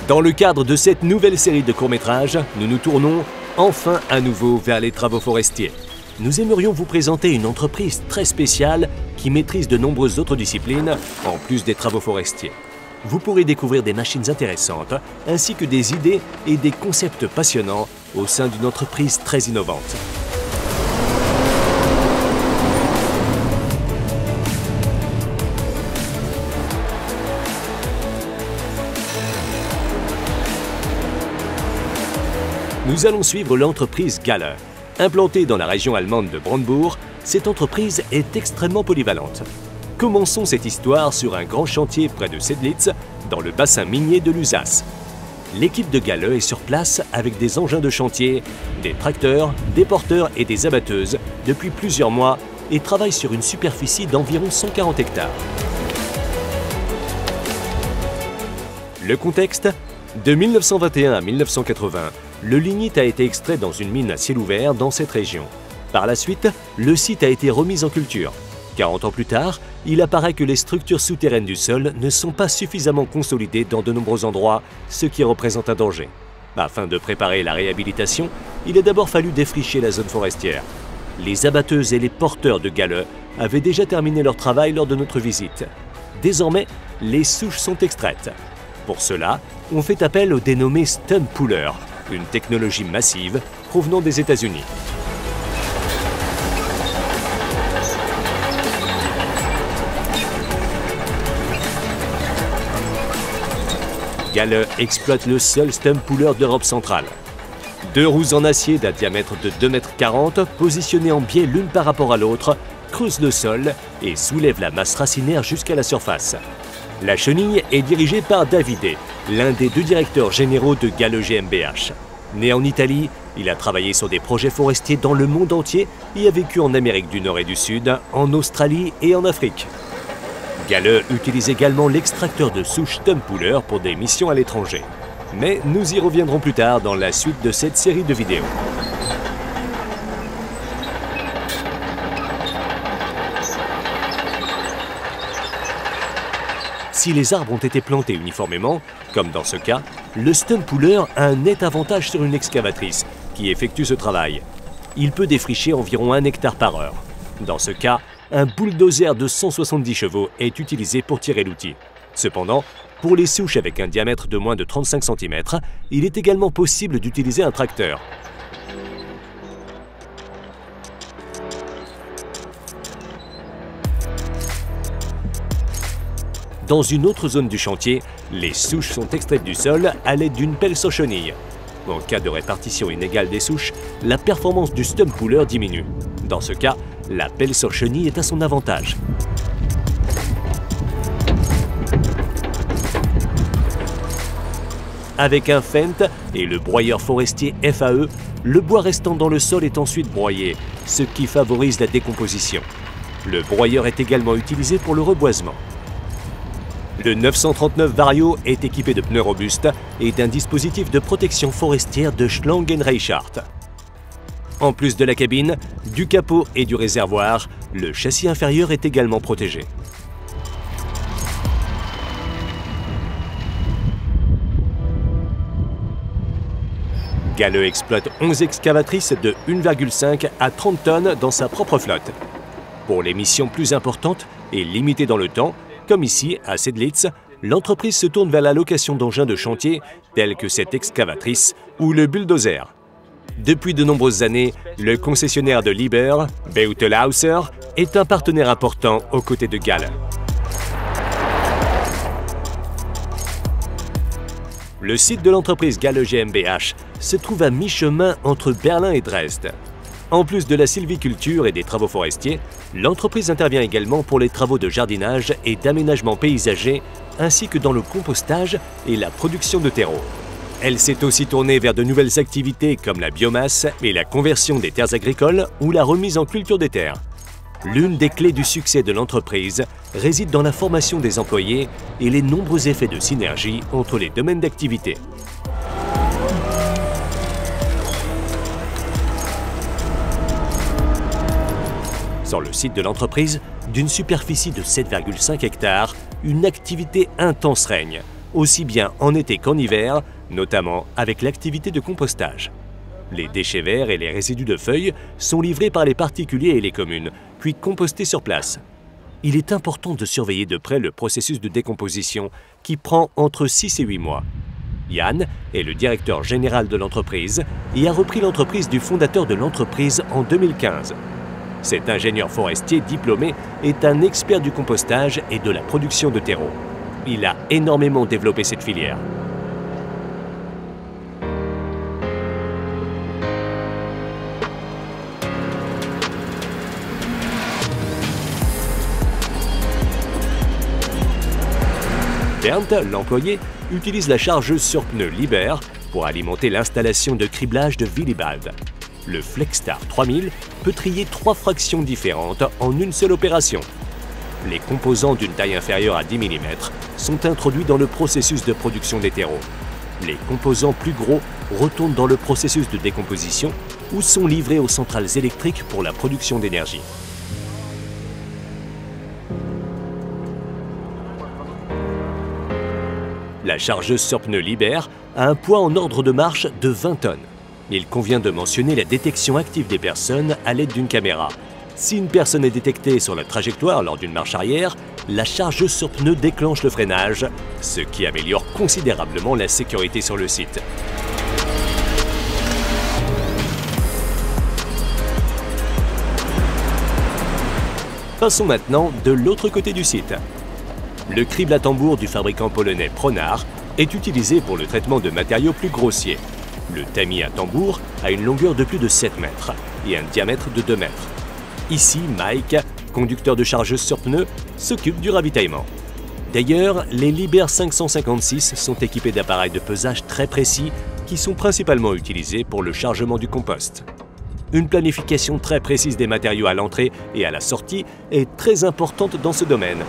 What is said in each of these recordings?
Dans le cadre de cette nouvelle série de courts-métrages, nous nous tournons enfin à nouveau vers les travaux forestiers. Nous aimerions vous présenter une entreprise très spéciale qui maîtrise de nombreuses autres disciplines en plus des travaux forestiers. Vous pourrez découvrir des machines intéressantes ainsi que des idées et des concepts passionnants au sein d'une entreprise très innovante. Nous allons suivre l'entreprise Galle. Implantée dans la région allemande de Brandebourg, cette entreprise est extrêmement polyvalente. Commençons cette histoire sur un grand chantier près de Sedlitz, dans le bassin minier de Lusace. L'équipe de Galle est sur place avec des engins de chantier, des tracteurs, des porteurs et des abatteuses depuis plusieurs mois et travaille sur une superficie d'environ 140 hectares. Le contexte ? De 1921 à 1980, le lignite a été extrait dans une mine à ciel ouvert dans cette région. Par la suite, le site a été remis en culture. 40 ans plus tard, il apparaît que les structures souterraines du sol ne sont pas suffisamment consolidées dans de nombreux endroits, ce qui représente un danger. Afin de préparer la réhabilitation, il a d'abord fallu défricher la zone forestière. Les abatteuses et les porteurs de Galle avaient déjà terminé leur travail lors de notre visite. Désormais, les souches sont extraites. Pour cela, on fait appel au dénommé Stump Puller, une technologie massive provenant des États-Unis. Galle exploite le seul Stump Puller d'Europe centrale. Deux roues en acier d'un diamètre de 2,40 m, positionnées en biais l'une par rapport à l'autre, creusent le sol et soulèvent la masse racinaire jusqu'à la surface. La chenille est dirigée par Davide, l'un des deux directeurs généraux de Galle GmbH. Né en Italie, il a travaillé sur des projets forestiers dans le monde entier et a vécu en Amérique du Nord et du Sud, en Australie et en Afrique. Galle utilise également l'extracteur de souche Stump Puller pour des missions à l'étranger. Mais nous y reviendrons plus tard dans la suite de cette série de vidéos. Si les arbres ont été plantés uniformément, comme dans ce cas, le Stump Puller a un net avantage sur une excavatrice qui effectue ce travail. Il peut défricher environ 1 hectare par heure. Dans ce cas, un bulldozer de 170 chevaux est utilisé pour tirer l'outil. Cependant, pour les souches avec un diamètre de moins de 35 cm, il est également possible d'utiliser un tracteur. Dans une autre zone du chantier, les souches sont extraites du sol à l'aide d'une pelle sans chenille. En cas de répartition inégale des souches, la performance du Stump Puller diminue. Dans ce cas, la pelle sans chenille est à son avantage. Avec un Fendt et le broyeur forestier FAE, le bois restant dans le sol est ensuite broyé, ce qui favorise la décomposition. Le broyeur est également utilisé pour le reboisement. Le 939 Vario est équipé de pneus robustes et d'un dispositif de protection forestière de Schlang & Reichardt. En plus de la cabine, du capot et du réservoir, le châssis inférieur est également protégé. Galle exploite 11 excavatrices de 1,5 à 30 tonnes dans sa propre flotte. Pour les missions plus importantes et limitées dans le temps, comme ici, à Sedlitz, l'entreprise se tourne vers la location d'engins de chantier tels que cette excavatrice ou le bulldozer. Depuis de nombreuses années, le concessionnaire de Liber, Beutelhauser, est un partenaire important aux côtés de Galle. Le site de l'entreprise Galle GmbH se trouve à mi-chemin entre Berlin et Dresde. En plus de la sylviculture et des travaux forestiers, l'entreprise intervient également pour les travaux de jardinage et d'aménagement paysager, ainsi que dans le compostage et la production de terreau. Elle s'est aussi tournée vers de nouvelles activités comme la biomasse et la conversion des terres agricoles ou la remise en culture des terres. L'une des clés du succès de l'entreprise réside dans la formation des employés et les nombreux effets de synergie entre les domaines d'activité. Sur le site de l'entreprise, d'une superficie de 7,5 hectares, une activité intense règne. aussi bien en été qu'en hiver, notamment avec l'activité de compostage. Les déchets verts et les résidus de feuilles sont livrés par les particuliers et les communes, puis compostés sur place. Il est important de surveiller de près le processus de décomposition qui prend entre 6 et 8 mois. Yann est le directeur général de l'entreprise et a repris l'entreprise du fondateur de l'entreprise en 2015. Cet ingénieur forestier diplômé est un expert du compostage et de la production de terreau. Il a énormément développé cette filière. Bernd, l'employé, utilise la chargeuse sur pneus Liebherr pour alimenter l'installation de criblage de Willibald. Le Flexstar 3000 peut trier 3 fractions différentes en une seule opération. Les composants d'une taille inférieure à 10 mm sont introduits dans le processus de production des terreaux. Les composants plus gros retournent dans le processus de décomposition ou sont livrés aux centrales électriques pour la production d'énergie. La chargeuse sur pneus Liebherr a un poids en ordre de marche de 20 tonnes. Il convient de mentionner la détection active des personnes à l'aide d'une caméra. Si une personne est détectée sur la trajectoire lors d'une marche arrière, la chargeuse sur pneus déclenche le freinage, ce qui améliore considérablement la sécurité sur le site. Passons maintenant de l'autre côté du site. Le crible à tambour du fabricant polonais Pronar est utilisé pour le traitement de matériaux plus grossiers. Le tamis à tambour a une longueur de plus de 7 mètres et un diamètre de 2 mètres. Ici, Mike, conducteur de chargeuse sur pneus, s'occupe du ravitaillement. D'ailleurs, les Liebherr 556 sont équipés d'appareils de pesage très précis qui sont principalement utilisés pour le chargement du compost. Une planification très précise des matériaux à l'entrée et à la sortie est très importante dans ce domaine.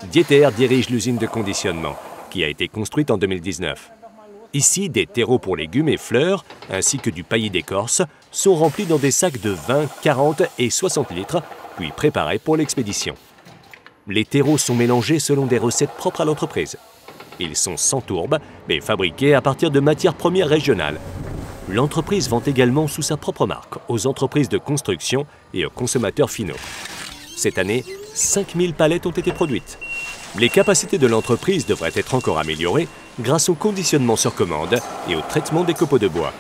Dieter dirige l'usine de conditionnement, qui a été construite en 2019. Ici, des terreaux pour légumes et fleurs, ainsi que du paillis d'écorce, sont remplis dans des sacs de 20, 40 et 60 litres, puis préparés pour l'expédition. Les terreaux sont mélangés selon des recettes propres à l'entreprise. Ils sont sans tourbe, mais fabriqués à partir de matières premières régionales. L'entreprise vend également sous sa propre marque aux entreprises de construction et aux consommateurs finaux. Cette année, 5000 palettes ont été produites. Les capacités de l'entreprise devraient être encore améliorées grâce au conditionnement sur commande et au traitement des copeaux de bois.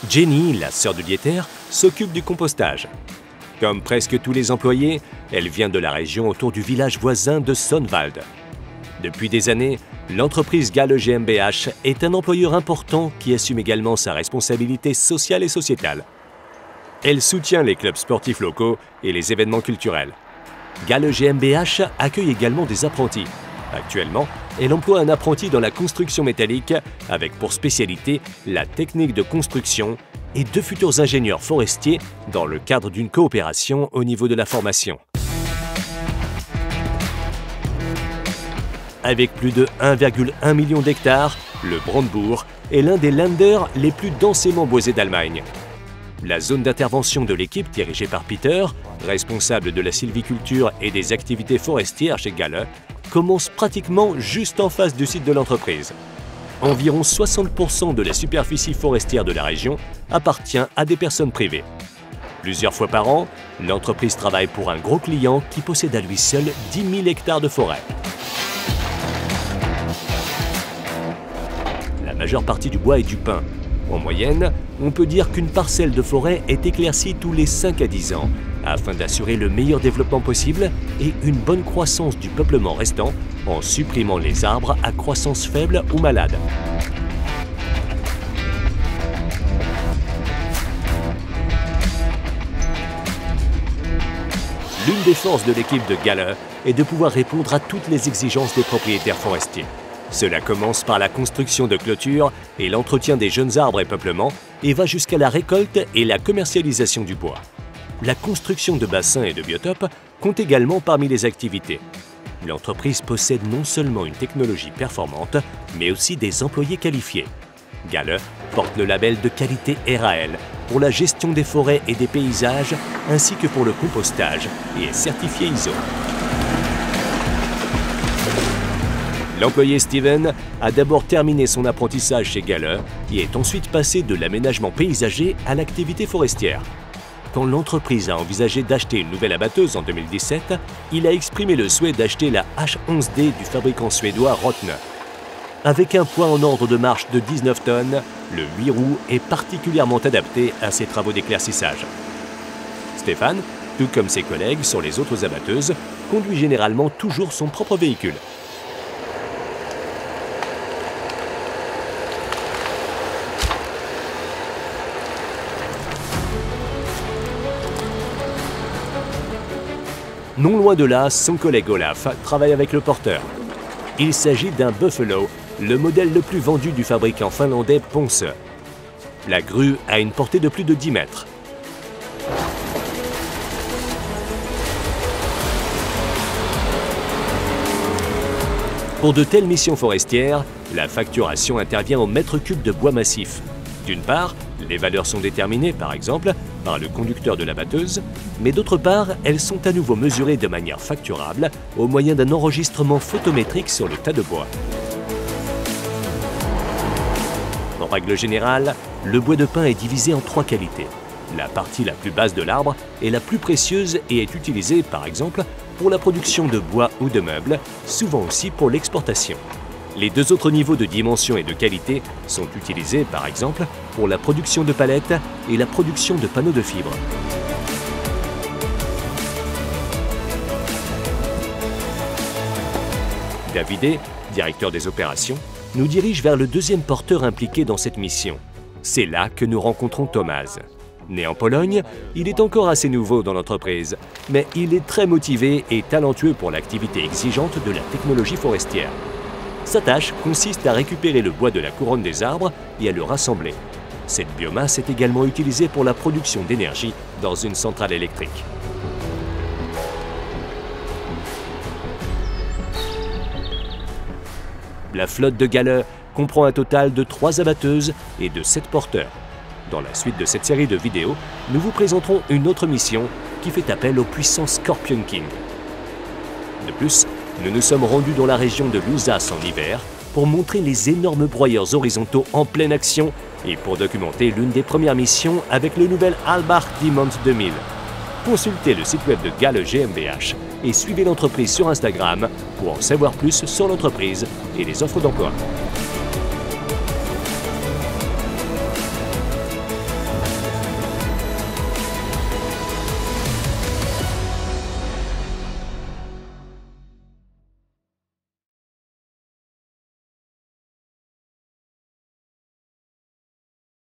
Jenny, la sœur de Dieter, s'occupe du compostage. Comme presque tous les employés, elle vient de la région autour du village voisin de Sonnwald. Depuis des années, l'entreprise Galle GmbH est un employeur important qui assume également sa responsabilité sociale et sociétale. Elle soutient les clubs sportifs locaux et les événements culturels. Galle GmbH accueille également des apprentis. Actuellement, elle emploie un apprenti dans la construction métallique avec pour spécialité la technique de construction et 2 futurs ingénieurs forestiers dans le cadre d'une coopération au niveau de la formation. Avec plus de 1,1 million d'hectares, le Brandebourg est l'un des Länder les plus densément boisés d'Allemagne. La zone d'intervention de l'équipe dirigée par Peter, responsable de la sylviculture et des activités forestières chez Galle, commence pratiquement juste en face du site de l'entreprise. Environ 60% de la superficie forestière de la région appartient à des personnes privées. Plusieurs fois par an, l'entreprise travaille pour un gros client qui possède à lui seul 10 000 hectares de forêt. La majeure partie du bois est du pin. En moyenne, on peut dire qu'une parcelle de forêt est éclaircie tous les 5 à 10 ans afin d'assurer le meilleur développement possible et une bonne croissance du peuplement restant en supprimant les arbres à croissance faible ou malade. L'une des forces de l'équipe de Galle est de pouvoir répondre à toutes les exigences des propriétaires forestiers. Cela commence par la construction de clôtures et l'entretien des jeunes arbres et peuplements et va jusqu'à la récolte et la commercialisation du bois. La construction de bassins et de biotopes compte également parmi les activités. L'entreprise possède non seulement une technologie performante, mais aussi des employés qualifiés. Gale porte le label de qualité RAL pour la gestion des forêts et des paysages, ainsi que pour le compostage, et est certifié ISO. L'employé Steven a d'abord terminé son apprentissage chez Gale et est ensuite passé de l'aménagement paysager à l'activité forestière. Quand l'entreprise a envisagé d'acheter une nouvelle abatteuse en 2017, il a exprimé le souhait d'acheter la H11D du fabricant suédois Rottne. Avec un poids en ordre de marche de 19 tonnes, le 8 roues est particulièrement adapté à ses travaux d'éclaircissage. Stéphane, tout comme ses collègues sur les autres abatteuses, conduit généralement toujours son propre véhicule. Non loin de là, son collègue Olaf travaille avec le porteur. Il s'agit d'un Buffalo, le modèle le plus vendu du fabricant finlandais Ponsse. La grue a une portée de plus de 10 mètres. Pour de telles missions forestières, la facturation intervient au mètre cube de bois massif. D'une part, les valeurs sont déterminées, par exemple, par le conducteur de la batteuse, mais d'autre part, elles sont à nouveau mesurées de manière facturable au moyen d'un enregistrement photométrique sur le tas de bois. En règle générale, le bois de pin est divisé en 3 qualités. La partie la plus basse de l'arbre est la plus précieuse et est utilisée, par exemple, pour la production de bois ou de meubles, souvent aussi pour l'exportation. Les 2 autres niveaux de dimension et de qualité sont utilisés, par exemple, pour la production de palettes et la production de panneaux de fibres. Davidé, directeur des opérations, nous dirige vers le 2e porteur impliqué dans cette mission. C'est là que nous rencontrons Tomasz. Né en Pologne, il est encore assez nouveau dans l'entreprise, mais il est très motivé et talentueux pour l'activité exigeante de la technologie forestière. Sa tâche consiste à récupérer le bois de la couronne des arbres et à le rassembler. Cette biomasse est également utilisée pour la production d'énergie dans une centrale électrique. La flotte de Gale comprend un total de 3 abatteuses et de 7 porteurs. Dans la suite de cette série de vidéos, nous vous présenterons une autre mission qui fait appel au puissant Scorpion King. De plus, nous nous sommes rendus dans la région de Lusace en hiver pour montrer les énormes broyeurs horizontaux en pleine action et pour documenter l'une des premières missions avec le nouvel Albach Diamond 2000. Consultez le site web de Gale GmbH et suivez l'entreprise sur Instagram pour en savoir plus sur l'entreprise et les offres d'emploi.